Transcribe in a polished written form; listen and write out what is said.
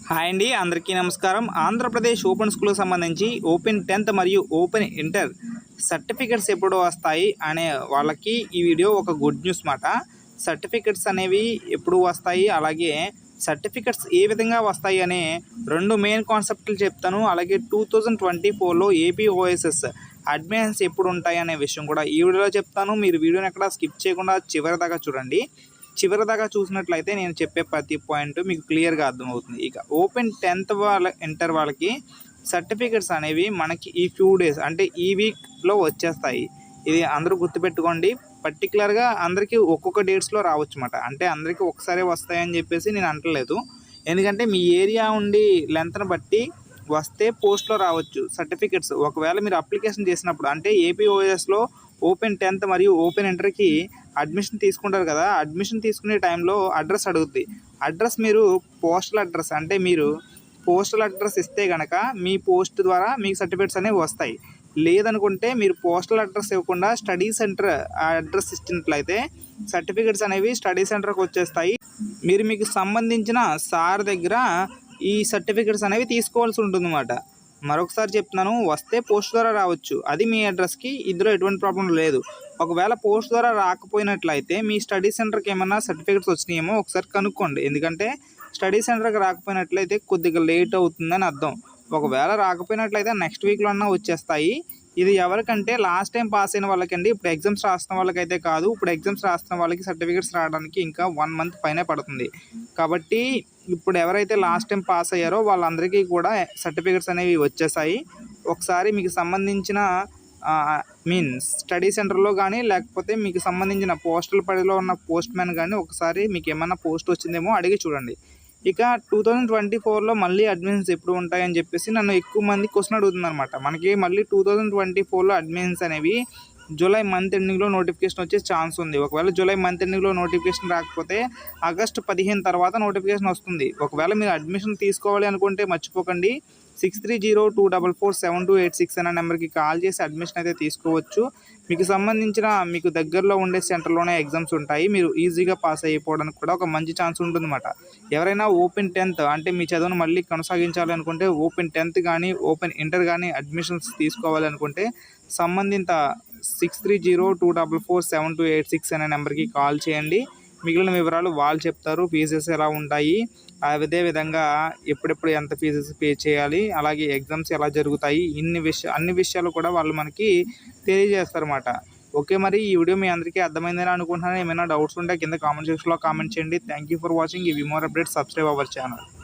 Hi అండి, అందరికీ నమస్కారం. ఆంధ్రప్రదేశ్ ఓపెన్ స్కూల్కి సంబంధించి ఓపెన్ 10th మరియు ఓపెన్ ఇంటర్ సర్టిఫికెట్స్ ఎప్పుడు వస్తాయి అనే వాళ్ళకి ఈ వీడియో ఒక గుడ్ న్యూస్ మాట. సర్టిఫికెట్స్ అనేవి ఎప్పుడు వస్తాయి, అలాగే సర్టిఫికెట్స్ ఏ విధంగా వస్తాయి అనే రెండు మెయిన్ కాన్సెప్ట్లు చెప్తాను. అలాగే 2024లో ఏపీ ఓఎస్ఎస్ అడ్మిషన్స్ ఎప్పుడు ఉంటాయి అనే విషయం కూడా ఈ వీడియోలో చెప్తాను. మీరు వీడియోని ఎక్కడ స్కిప్ చేయకుండా చివరి దాకా చూడండి. చివరి దాకా చూసినట్లయితే నేను చెప్పే ప్రతి పాయింట్ మీకు క్లియర్గా అర్థమవుతుంది. ఇక ఓపెన్ 10th వాళ్ళ ఇంటర్ వాళ్ళకి సర్టిఫికెట్స్ అనేవి మనకి ఈ ఫ్యూ డేస్ అంటే ఈ వీక్లో వచ్చేస్తాయి. ఇది అందరూ గుర్తుపెట్టుకోండి. పర్టికులర్గా అందరికీ ఒక్కొక్క డేట్స్లో రావచ్చు అన్నమాట. అంటే అందరికీ ఒకసారి వస్తాయని చెప్పేసి నేను అంటలేదు. ఎందుకంటే మీ ఏరియా ఉండి లెంత్ని బట్టి వస్తే పోస్ట్లో రావచ్చు సర్టిఫికెట్స్. ఒకవేళ మీరు అప్లికేషన్ చేసినప్పుడు అంటే ఏపీఓఎస్లో ఓపెన్ 10th మరియు ఓపెన్ ఇంటర్కి అడ్మిషన్ తీసుకుంటారు కదా, అడ్మిషన్ తీసుకునే టైంలో అడ్రస్ అడుగుద్ది. అడ్రస్ మీరు పోస్టల్ అడ్రస్ అంటే మీరు పోస్టల్ అడ్రస్ ఇస్తే కనుక మీ పోస్ట్ ద్వారా మీకు సర్టిఫికేట్స్ అనేవి వస్తాయి. లేదనుకుంటే మీరు పోస్టల్ అడ్రస్ ఇవ్వకుండా స్టడీ సెంటర్ అడ్రస్ ఇచ్చినట్లయితే సర్టిఫికేట్స్ అనేవి స్టడీ సెంటర్కి వచ్చేస్తాయి. మీరు మీకు సంబంధించిన సార్ దగ్గర ఈ సర్టిఫికేట్స్ అనేవి తీసుకోవాల్సి ఉంటుంది అన్నమాట. మరొకసారి చెప్తున్నాను, వస్తే పోస్ట్ ద్వారా రావచ్చు, అది మీ అడ్రస్కి. ఇందులో ఎటువంటి ప్రాబ్లం లేదు. ఒకవేళ పోస్ట్ ద్వారా రాకపోయినట్లయితే మీ స్టడీ సెంటర్కి ఏమైనా సర్టిఫికేట్స్ వచ్చినాయేమో ఒకసారి కనుక్కోండి. ఎందుకంటే స్టడీ సెంటర్కి రాకపోయినట్లయితే కొద్దిగా లేట్ అవుతుందని అర్థం. ఒకవేళ రాకపోయినట్లయితే నెక్స్ట్ వీక్లో అన్నా వచ్చేస్తాయి. ఇది ఎవరికంటే లాస్ట్ టైం పాస్ అయిన వాళ్ళకండి. ఇప్పుడు ఎగ్జామ్స్ రాస్తున్న వాళ్ళకైతే కాదు. ఇప్పుడు ఎగ్జామ్స్ రాస్తున్న వాళ్ళకి సర్టిఫికేట్స్ రావడానికి ఇంకా 1 month పైనే పడుతుంది. కాబట్టి ఇప్పుడు ఎవరైతే లాస్ట్ టైం పాస్ అయ్యారో వాళ్ళందరికీ కూడా సర్టిఫికేట్స్ అనేవి వచ్చేసాయి. ఒకసారి మీకు సంబంధించిన స్టడీ సెంటర్లో కానీ లేకపోతే మీకు సంబంధించిన పోస్టల్ పరిధిలో ఉన్న పోస్ట్ మ్యాన్ కానీ ఒకసారి మీకు ఏమన్నా పోస్ట్ వచ్చిందేమో అడిగి చూడండి. ఇక 2024లో మళ్ళీ అడ్మిషన్స్ ఎప్పుడు ఉంటాయని చెప్పేసి నన్ను ఎక్కువ మంది క్వశ్చన్ అడుగుతుందన్నమాట. మనకి మళ్ళీ 2024లో అడ్మిషన్స్ అనేవి జూలై మంత్ ఎండింగ్లో నోటిఫికేషన్ వచ్చే ఛాన్స్ ఉంది. ఒకవేళ జూలై మంత్ ఎండింగ్లో నోటిఫికేషన్ రాకపోతే ఆగస్టు 15 తర్వాత నోటిఫికేషన్ వస్తుంది. ఒకవేళ మీరు అడ్మిషన్ తీసుకోవాలి అనుకుంటే మర్చిపోకండి, 6302447286 అనే నెంబర్కి కాల్ చేసి అడ్మిషన్ అయితే తీసుకోవచ్చు. మీకు సంబంధించిన మీకు దగ్గరలో ఉండే సెంటర్లోనే ఎగ్జామ్స్ ఉంటాయి. మీరు ఈజీగా పాస్ అయిపోవడానికి కూడా ఒక మంచి ఛాన్స్ ఉంటుందన్నమాట. ఎవరైనా ఓపెన్ 10th అంటే మీ చదువును మళ్ళీ కొనసాగించాలి అనుకుంటే ఓపెన్ 10th కానీ ఓపెన్ ఇంటర్ కానీ అడ్మిషన్స్ తీసుకోవాలి అనుకుంటే సంబంధిత 6302447286 అనే నెంబర్కి కాల్ చేయండి. మిగిలిన వివరాలు వాళ్ళు చెప్తారు. ఫీజెస్ ఎలా ఉంటాయి, అదే విధంగా ఎప్పుడెప్పుడు ఎంత ఫీజెస్ పే చేయాలి, అలాగే ఎగ్జామ్స్ ఎలా జరుగుతాయి, అన్ని విషయాలు కూడా వాళ్ళు మనకి తెలియజేస్తారన్నమాట. ఓకే, మరి ఈ వీడియో మీ అందరికీ అర్థమైందని అనుకుంటున్నాను. ఏమైనా డౌట్స్ ఉంటే కింద కామెంట్ సెక్షన్లో కామెంట్ చేయండి. Thank you for watching. ఇవి more updates, subscribe our channel.